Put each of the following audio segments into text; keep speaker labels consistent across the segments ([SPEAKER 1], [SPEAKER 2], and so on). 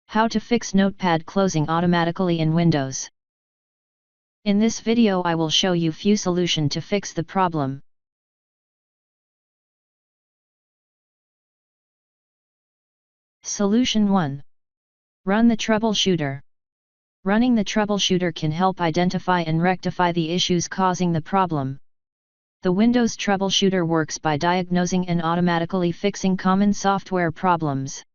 [SPEAKER 1] How to fix Notepad closing automatically in Windows. In this video I will show you few solution to fix the problem. Solution 1. Run the troubleshooter. Running the troubleshooter can help identify and rectify the issues causing the problem. The Windows troubleshooter works by diagnosing and automatically fixing common software problems.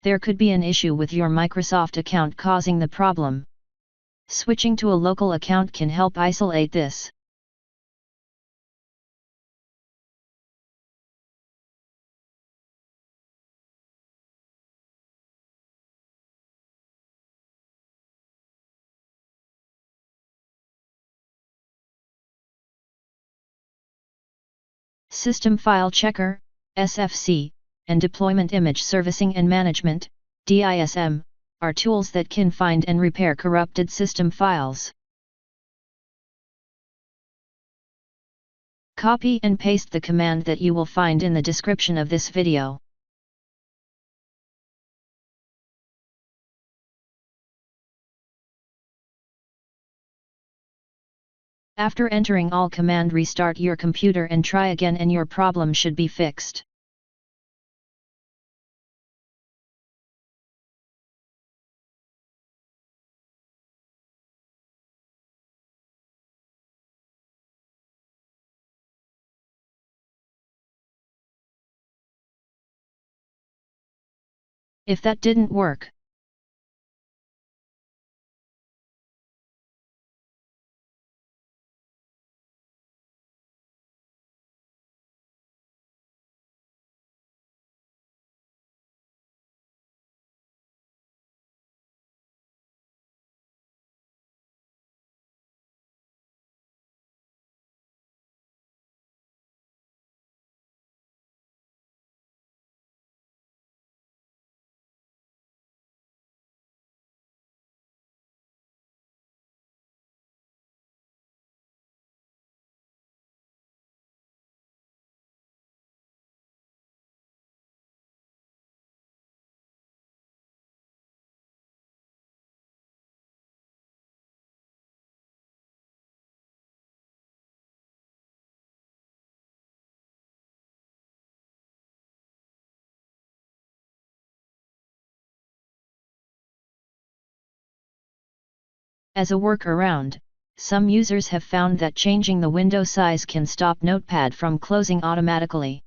[SPEAKER 1] There could be an issue with your Microsoft account causing the problem. Switching to a local account can help isolate this. System File Checker, SFC, and Deployment Image Servicing and Management, DISM, are tools that can find and repair corrupted system files. Copy and paste the command that you will find in the description of this video. After entering all command, restart your computer and try again and your problem should be fixed. If that didn't work, as a workaround, some users have found that changing the window size can stop Notepad from closing automatically.